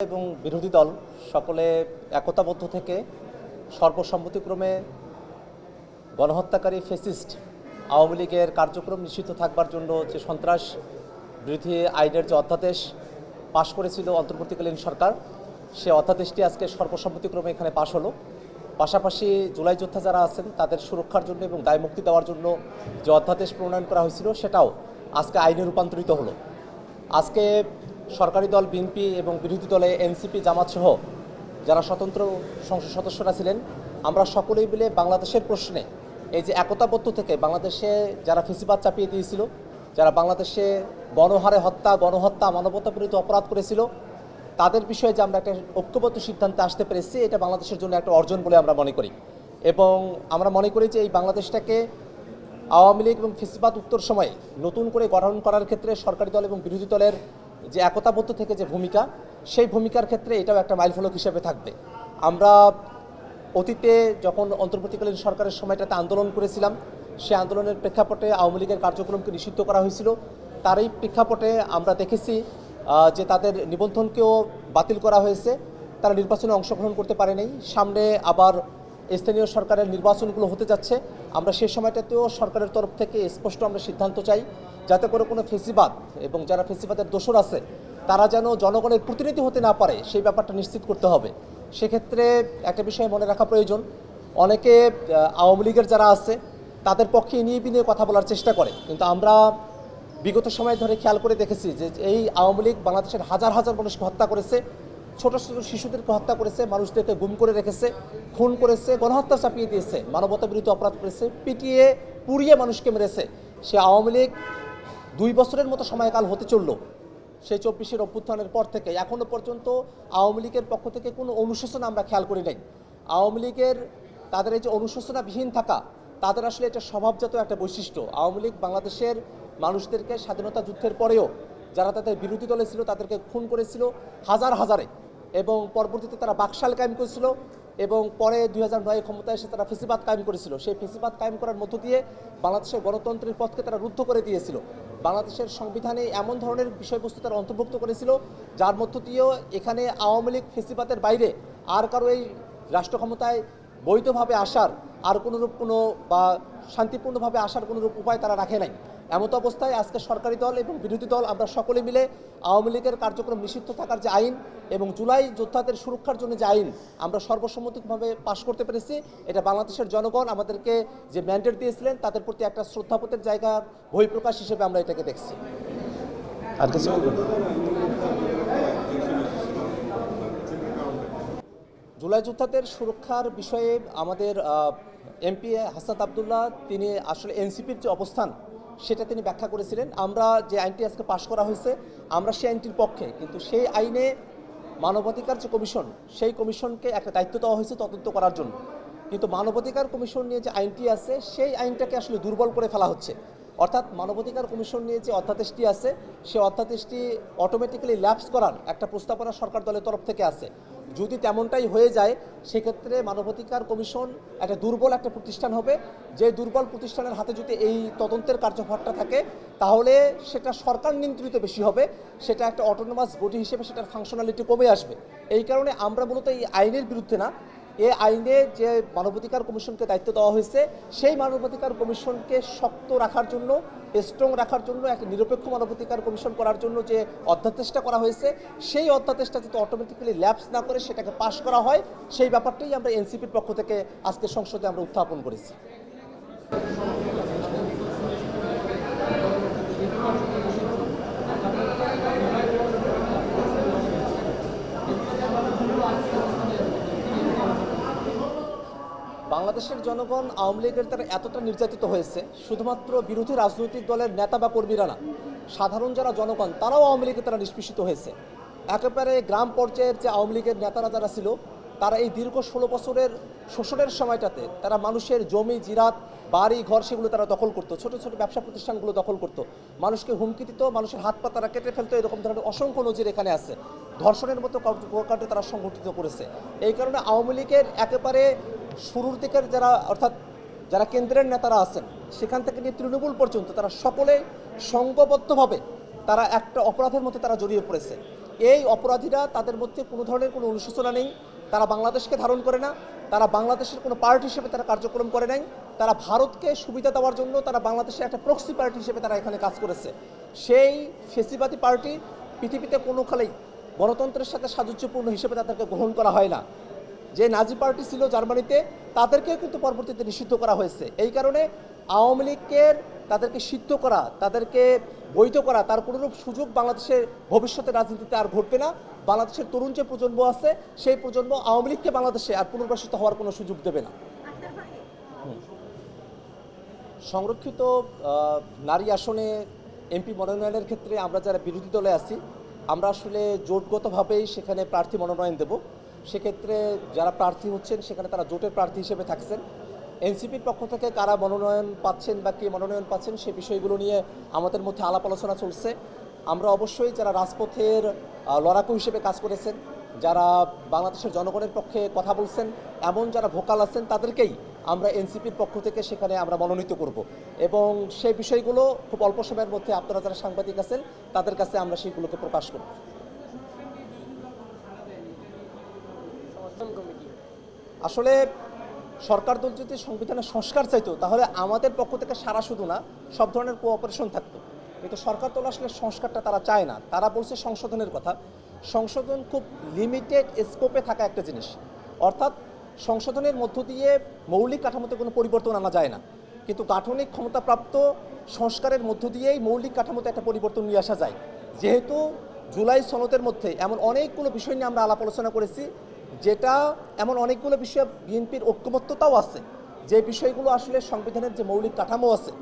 এবং বিরোধী দল সকলে একতাবদ্ধ থেকে সর্বসম্মতিক্রমে গণহত্যাকারী ফ্যাসিস্ট আওয়ামী লীগের কার্যক্রম নিষিদ্ধ থাকবার জন্য যে সন্ত্রাস বিরোধী আইনের যে অধ্যাদেশ পাশ করেছিল অন্তর্বর্তীকালীন সরকার, সে অধ্যাদেশটি আজকে সর্বসম্মতিক্রমে এখানে পাশ হলো। পাশাপাশি জুলাই যোদ্ধা যারা আছেন তাদের সুরক্ষার জন্য এবং দায়মুক্তি দেওয়ার জন্য যে অধ্যাদেশ প্রণয়ন করা হয়েছিল সেটাও আজকে আইনে রূপান্তরিত হলো। আজকে সরকারি দল বিএনপি এবং বিরোধী দলে এনসিপি জামাত সহ যারা স্বতন্ত্র সংসদ সদস্যরা ছিলেন, আমরা সকলেই মিলে বাংলাদেশের প্রশ্নে এই যে একতাবদ্ধ থেকে বাংলাদেশে যারা ফেসিবাদ চাপিয়ে দিয়েছিল, যারা বাংলাদেশে গণহত্যা মানবতা বিরোধী অপরাধ করেছিল, তাদের বিষয়ে যে আমরা একটা ঐক্যবদ্ধ সিদ্ধান্তে আসতে পেরেছি, এটা বাংলাদেশের জন্য একটা অর্জন বলে আমরা মনে করি। এবং আমরা মনে করি যে এই বাংলাদেশটাকে আওয়ামী লীগ এবং ফেসিবাদ উত্তর সময়ে নতুন করে গঠন করার ক্ষেত্রে সরকারি দল এবং বিরোধী দলের যে একতাবদ্ধ থেকে যে ভূমিকা, সেই ভূমিকার ক্ষেত্রে এটাও একটা মাইলফলক হিসেবে থাকবে। আমরা অতীতে যখন অন্তর্বর্তীকালীন সরকারের সময়টাতে আন্দোলন করেছিলাম, সেই আন্দোলনের প্রেক্ষাপটে আওয়ামী লীগের কার্যক্রমকে নিষিদ্ধ করা হয়েছিল। তারই প্রেক্ষাপটে আমরা দেখেছি যে তাদের নিবন্ধনকেও বাতিল করা হয়েছে, তারা নির্বাচনে অংশগ্রহণ করতে পারে নাই। সামনে আবার স্থানীয় সরকারের নির্বাচনগুলো হতে যাচ্ছে। আমরা সেই সময়টাতেও সরকারের তরফ থেকে স্পষ্ট আমরা সিদ্ধান্ত চাই, যাতে করে কোনো ফেসিবাদ এবং যারা ফেসিবাদের দোসর আছে তারা যেন জনগণের প্রতিনিধি হতে না পারে, সেই ব্যাপারটা নিশ্চিত করতে হবে। সেক্ষেত্রে একটা বিষয় মনে রাখা প্রয়োজন, অনেকে আওয়ামী লীগের যারা আছে তাদের পক্ষে নিয়ে বিনিয়ে কথা বলার চেষ্টা করে, কিন্তু আমরা বিগত সময় ধরে খেয়াল করে দেখেছি যে এই আওয়ামী লীগ বাংলাদেশের হাজার হাজার মানুষকে হত্যা করেছে, ছোট ছোট শিশুদেরকে হত্যা করেছে, মানুষদেরকে গুম করে রেখেছে, খুন করেছে, গণহত্যা চাপিয়ে দিয়েছে, মানবতা বিরোধী অপরাধ করেছে, পিটিয়ে পুড়িয়ে মানুষকে মেরেছে। সে আওয়ামী লীগ 2 বছরের মতো সময়কাল হতে চলল সেই 24-এর অভ্যুত্থানের পর থেকে এখনও পর্যন্ত আওয়ামী লীগের পক্ষ থেকে কোনো অনুশোচনা আমরা খেয়াল করি নাই। আওয়ামী লীগের তাদের এই যে অনুশোচনাবিহীন থাকা, তাদের আসলে এটা স্বভাবজাত একটা বৈশিষ্ট্য। আওয়ামী লীগ বাংলাদেশের মানুষদেরকে স্বাধীনতা যুদ্ধের পরেও যারা তাদের বিরোধী দলে ছিল তাদেরকে খুন করেছিল হাজারে, এবং পরবর্তীতে তারা বাকশাল কায়েম করেছিল, এবং পরে 2009 ক্ষমতায় এসে তারা ফেসিবাদ কায়েম করেছিল। সেই ফেসিবাদ কায়েম করার মধ্য দিয়ে বাংলাদেশের গণতন্ত্রের পথকে তারা রুদ্ধ করে দিয়েছিল। বাংলাদেশের সংবিধানে এমন ধরনের বিষয়বস্তু তারা অন্তর্ভুক্ত করেছিল যার মধ্য দিয়েও এখানে আওয়ামী লীগ ফেসিবাদের বাইরে আর কারো এই রাষ্ট্র ক্ষমতায় বৈধভাবে আসার আর কোনোরূপ বা শান্তিপূর্ণভাবে আসার কোনোরূপ উপায় তারা রাখে নাই। এমত অবস্থায় আজকে সরকারি দল এবং বিরোধী দল আমরা সকলে মিলে আওয়ামী লীগের কার্যক্রম নিষিদ্ধ থাকার যে আইন এবং জুলাই যোদ্ধাদের সুরক্ষার জন্য যে আইন আমরা সর্বসম্মতিকভাবে পাশ করতে পেরেছি, এটা বাংলাদেশের জনগণ আমাদেরকে যে ম্যান্ডেট দিয়েছিলেন তাদের প্রতি একটা শ্রদ্ধাবোধের জায়গা বহিঃপ্রকাশ হিসেবে আমরা এটাকে দেখছি। আর কিছু জুলাই যোদ্ধাদের সুরক্ষার বিষয়ে আমাদের এমপি হাসান আবদুল্লাহ তিনি আসলে এনসিপির যে অবস্থান সেটা তিনি ব্যাখ্যা করেছিলেন। আমরা যে আইনটি আজকে পাশ করা হয়েছে আমরা সেই আইনটির পক্ষে, কিন্তু সেই আইনে মানবাধিকার যে কমিশন, সেই কমিশনকে একটা দায়িত্ব দেওয়া হয়েছে তদন্ত করার জন্য, কিন্তু মানবাধিকার কমিশন নিয়ে যে আইনটি আছে সেই আইনটাকে আসলে দুর্বল করে ফেলা হচ্ছে। অর্থাৎ মানবাধিকার কমিশন নিয়ে যে অধ্যাদেশটি আছে সেই অধ্যাদেশটি অটোমেটিক্যালি ল্যাপস করার একটা প্রস্তাবনা সরকার দলের তরফ থেকে আছে। যদি তেমনটাই হয়ে যায় সেক্ষেত্রে মানবাধিকার কমিশন একটা দুর্বল একটা প্রতিষ্ঠান হবে। যে দুর্বল প্রতিষ্ঠানের হাতে যদি এই তদন্তের কার্যভারটা থাকে তাহলে সেটা সরকার নিয়ন্ত্রিত বেশি হবে, সেটা একটা অটোনোমাস বডি হিসেবে সেটার ফাংশনালিটি কমে আসবে। এই কারণে আমরা মূলত এই আইনের বিরুদ্ধে না, এই আইনে যে মানবাধিকার কমিশনকে দায়িত্ব দেওয়া হয়েছে সেই মানবাধিকার কমিশনকে শক্ত রাখার জন্য, স্ট্রং রাখার জন্য, একটা নিরপেক্ষ মানবাধিকার কমিশন করার জন্য যে অধ্যাদেশটা করা হয়েছে সেই অধ্যাদেশটা যাতে অটোমেটিক্যালি ল্যাপস না করে সেটাকে পাশ করা হয়, সেই ব্যাপারটাই আমরা এনসিপির পক্ষ থেকে আজকে সংসদে আমরা উত্থাপন করেছি। বাংলাদেশের জনগণ আওয়ামী লীগের দ্বারা এতটা নির্যাতিত হয়েছে, শুধুমাত্র বিরোধী রাজনৈতিক দলের নেতা বা কর্মীরা না, সাধারণ যারা জনগণ তারাও আওয়ামী লীগের দ্বারা নিষ্পেষিত হয়েছে। একেবারে গ্রাম পর্যায়ের যে আওয়ামী লীগের নেতারা যারা ছিল তারা এই দীর্ঘ 16 বছরের শোষণের সময়টাতে তারা মানুষের জমি জিরাত বাড়ি ঘর সেগুলো তারা দখল করতো, ছোট ছোট ব্যবসা প্রতিষ্ঠানগুলো দখল করতো, মানুষকে হুমকি দিত, মানুষের হাত পা তারা কেটে ফেলতো। এরকম ধরনের অসংখ্য নজির এখানে আছে। ধর্ষণের মতো কর্মকাণ্ড তারা সংগঠিত করেছে। এই কারণে আওয়ামী লীগের একেবারে শুরুর দিকের যারা কেন্দ্রের নেতারা আছেন সেখান থেকে নিয়ে তৃণমূল পর্যন্ত তারা সকলে সংঘবদ্ধভাবে তারা একটা অপরাধের মধ্যে তারা জড়িয়ে পড়েছে। এই অপরাধীরা তাদের মধ্যে কোনো ধরনের কোনো অনুশোচনা নেই, তারা বাংলাদেশকে ধারণ করে না, তারা বাংলাদেশের কোনো পার্টি হিসেবে তারা কার্যক্রম করে নাই, তারা ভারতকে সুবিধা দেওয়ার জন্য তারা বাংলাদেশের একটা প্রক্সি পার্টি হিসেবে তারা এখানে কাজ করেছে। সেই ফেসিবাদী পার্টি পৃথিবীতে কোনো কালেই গণতন্ত্রের সাথে সাযুজ্যপূর্ণ হিসেবে তাদেরকে গ্রহণ করা হয় না। যে নাজি পার্টি ছিল জার্মানিতে, তাদেরকেও কিন্তু পরবর্তীতে নিষিদ্ধ করা হয়েছে। এই কারণে আওয়ামী লীগের তাদেরকে সিদ্ধ করা, তাদেরকে বৈধ করা, তার কোনোরূপ সুযোগ বাংলাদেশের ভবিষ্যতে রাজনীতিতে আর ঘটবে না। বাংলাদেশের তরুণ যে প্রজন্ম আছে, সেই প্রজন্ম আওয়ামী লীগকে বাংলাদেশে আর পুনর্বাসিত হওয়ার কোনো সুযোগ দেবে না। সংরক্ষিত নারী আসনে এমপি মনোনয়নের ক্ষেত্রে আমরা যারা বিরোধী দলে আছি, আমরা আসলে জোটগতভাবেই সেখানে প্রার্থী মনোনয়ন দেব। সেক্ষেত্রে যারা প্রার্থী হচ্ছেন সেখানে তারা জোটের প্রার্থী হিসেবে থাকছেন। এনসিপির পক্ষ থেকে কারা মনোনয়ন পাচ্ছেন বা কে মনোনয়ন পাচ্ছেন সে বিষয়গুলো নিয়ে আমাদের মধ্যে আলাপ আলোচনা চলছে। আমরা অবশ্যই যারা রাজপথের লড়াকু হিসেবে কাজ করেছেন, যারা বাংলাদেশের জনগণের পক্ষে কথা বলছেন, এমন যারা ভোকাল আছেন তাদেরকেই আমরা এনসিপির পক্ষ থেকে সেখানে আমরা মনোনীত করব এবং সেই বিষয়গুলো খুব অল্প সময়ের মধ্যে আপনারা যারা সাংবাদিক আছেন তাদের কাছে আমরা সেইগুলোকে প্রকাশ করব। আসলে সরকার দল যদি সংবিধানের সংস্কার চাইতো তাহলে আমাদের পক্ষ থেকে সারা শুধু না, সব ধরনের কোঅপারেশন থাকতো। কিন্তু সরকার দল আসলে সংস্কারটা তারা চায় না, তারা বলছে সংশোধনের কথা। সংশোধন খুব লিমিটেড স্কোপে থাকা একটা জিনিস, অর্থাৎ সংশোধনের মধ্য দিয়ে মৌলিক কাঠামোতে কোনো পরিবর্তন আনা যায় না, কিন্তু গাঠনিক ক্ষমতাপ্রাপ্ত সংস্কারের মধ্য দিয়েই মৌলিক কাঠামোতে একটা পরিবর্তন নিয়ে আসা যায়। যেহেতু জুলাই সনদের মধ্যে এমন অনেকগুলো বিষয় নিয়ে আমরা আলাপ আলোচনা করেছি, যেটা এমন অনেকগুলো বিষয় বিএনপির ঐক্যমত্যতাও আছে, যে বিষয়গুলো আসলে সংবিধানের যে মৌলিক কাঠামো আছে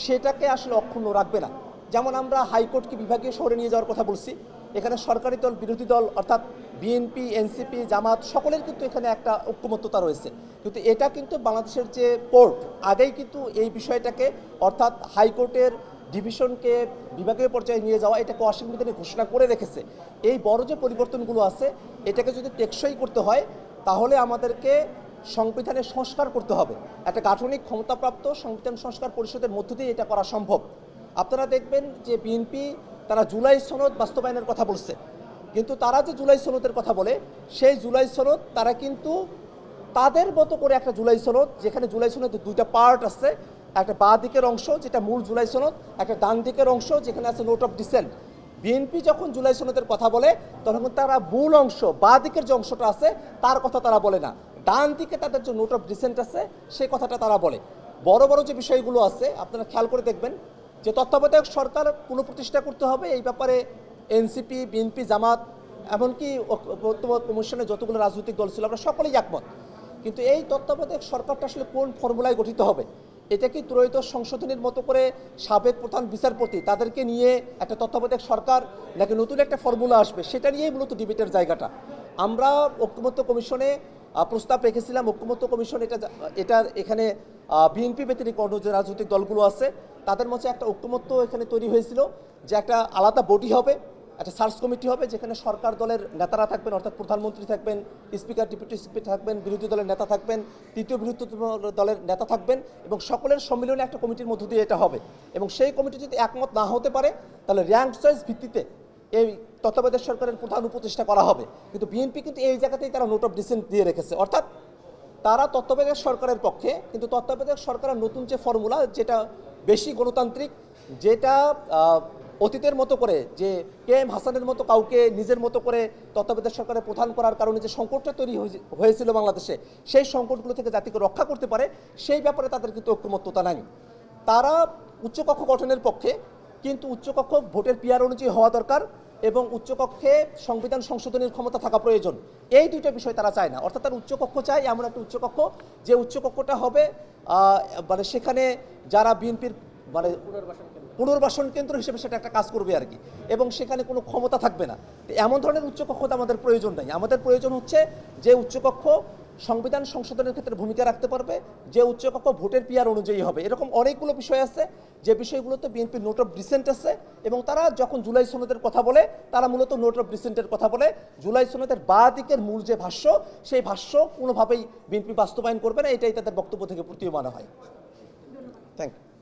সেটাকে আসলে অক্ষুণ্ণ রাখবে না। যেমন আমরা হাইকোর্টকে বিভাগীয় শহরে নিয়ে যাওয়ার কথা বলছি, এখানে সরকারি দল বিরোধী দল অর্থাৎ বিএনপি, এনসিপি, জামাত সকলের কিন্তু এখানে একটা ঐক্যমত্যতা রয়েছে। কিন্তু এটা কিন্তু বাংলাদেশের যে কোর্ট আগেই কিন্তু এই বিষয়টাকে অর্থাৎ হাইকোর্টের ডিভিশনকে বিভাগীয় পর্যায়ে নিয়ে যাওয়া এটাকে অসাংবিধানিক ঘোষণা করে রেখেছে। এই বড় যে পরিবর্তনগুলো আছে এটাকে যদি টেকসই করতে হয় তাহলে আমাদেরকে সংবিধানের সংস্কার করতে হবে। একটা গাঠনিক ক্ষমতাপ্রাপ্ত সংবিধান সংস্কার পরিষদের মধ্য দিয়ে এটা করা সম্ভব। আপনারা দেখবেন যে বিএনপি তারা জুলাই সনদ বাস্তবায়নের কথা বলছে, কিন্তু তারা যে জুলাই সনদের কথা বলে সেই জুলাই সনদ তারা কিন্তু তাদের মতো করে একটা জুলাই সনদ, যেখানে জুলাই সনদের দুইটা পার্ট আছে, একটা বাঁ দিকের অংশ যেটা মূল জুলাই সনদ, একটা ডান দিকের অংশ যেখানে আছে নোট অফ ডিসেন্ট। বিএনপি যখন জুলাই সনদের কথা বলে তখন তারা মূল অংশ বাঁ দিকের যে অংশটা আছে তার কথা তারা বলে না, ডান দিকে তাদের যে নোট অফ ডিসেন্ট আছে সেই কথাটা তারা বলে। বড় বড় যে বিষয়গুলো আছে আপনারা খেয়াল করে দেখবেন যে তত্ত্বাবধায়ক সরকার পুনঃপ্রতিষ্ঠা করতে হবে, এই ব্যাপারে এনসিপি, বিএনপি, জামাত এমনকি বর্তমান কমিশনে যতগুলো রাজনৈতিক দল ছিল আমরা সকলেই একমত। কিন্তু এই তত্ত্বাবধায়ক সরকারটা আসলে কোন ফর্মুলায় গঠিত হবে, এটা কি ত্রয়োদশ সংশোধনীর মতো করে সাবেক প্রধান বিচারপতি তাদেরকে নিয়ে একটা তত্ত্বাবধায়ক সরকার, নাকি নতুন একটা ফর্মুলা আসবে, সেটা নিয়েই মূলত ডিবেটের জায়গাটা। আমরা ঐক্যমত্য কমিশনে প্রস্তাব রেখেছিলাম, ঐক্যমত্য কমিশন এটা এখানে বিএনপি ব্যতিরিক্ত অন্য যে রাজনৈতিক দলগুলো আছে তাদের মধ্যে একটা ঐক্যমত্য এখানে তৈরি হয়েছিল যে একটা আলাদা বডি হবে, একটা সার্চ কমিটি হবে যেখানে সরকার দলের নেতারা থাকবেন, অর্থাৎ প্রধানমন্ত্রী থাকবেন, স্পিকার, ডেপুটি স্পিকার থাকবেন, বিরোধী দলের নেতা থাকবেন, তৃতীয় বৃহত্তম দলের নেতা থাকবেন এবং সকলের সম্মিলনে একটা কমিটির মধ্য দিয়ে এটা হবে। এবং সেই কমিটি যদি একমত না হতে পারে তাহলে র্যাঙ্ক চয়েস ভিত্তিতে এই তত্ত্বাবধায়ক সরকারের প্রধান উপদেষ্টা করা হবে। কিন্তু বিএনপি কিন্তু এই জায়গাতেই তারা নোট অফ ডিসেন্ট দিয়ে রেখেছে, অর্থাৎ তারা তত্ত্বাবধায়ক সরকারের পক্ষে, কিন্তু তত্ত্বাবধায়ক সরকারের নতুন যে ফর্মুলা যেটা বেশি গণতান্ত্রিক, যেটা অতীতের মতো করে যে কে এম হাসানের মতো কাউকে নিজের মতো করে তত্ত্বাবধায়ক সরকারের প্রধান করার কারণে যে সংকটটা তৈরি হয়েছিল বাংলাদেশে, সেই সংকটগুলো থেকে জাতিকে রক্ষা করতে পারে সেই ব্যাপারে তাদের কিন্তু ঐক্যমত্যতা নাই। তারা উচ্চকক্ষ গঠনের পক্ষে, কিন্তু উচ্চকক্ষ ভোটের পিআর অনুযায়ী হওয়া দরকার এবং উচ্চকক্ষে সংবিধান সংশোধনের ক্ষমতা থাকা প্রয়োজন। এই দুইটা বিষয় তারা চায় না, অর্থাৎ তারা উচ্চকক্ষ চায় এমন একটা উচ্চকক্ষ যে উচ্চকক্ষটা হবে মানে সেখানে যারা বিএনপির মানে পুনর্বাসন কেন্দ্র হিসেবে সেটা একটা কাজ করবে আর কি, এবং সেখানে কোনো ক্ষমতা থাকবে না। এমন ধরনের উচ্চকক্ষ তো আমাদের প্রয়োজন নাই। আমাদের প্রয়োজন হচ্ছে যে উচ্চকক্ষ সংবিধান সংশোধনের ক্ষেত্রে ভূমিকা রাখতে পারবে, যে উচ্চকক্ষ ভোটের পিআর অনুযায়ী হবে। এরকম অনেকগুলো বিষয় আছে যে বিষয়গুলোতে বিএনপির নোট অফ ডিসেন্ট আছে এবং তারা যখন জুলাই সনদের কথা বলে তারা মূলত নোট অফ ডিসেন্টের কথা বলে। জুলাই সনদের বাঁ দিকের মূল যে ভাষ্য সেই ভাষ্য কোনোভাবেই বিএনপি বাস্তবায়ন করবে না, এটাই তাদের বক্তব্য থেকে প্রতীয়মান হয়। Thank you.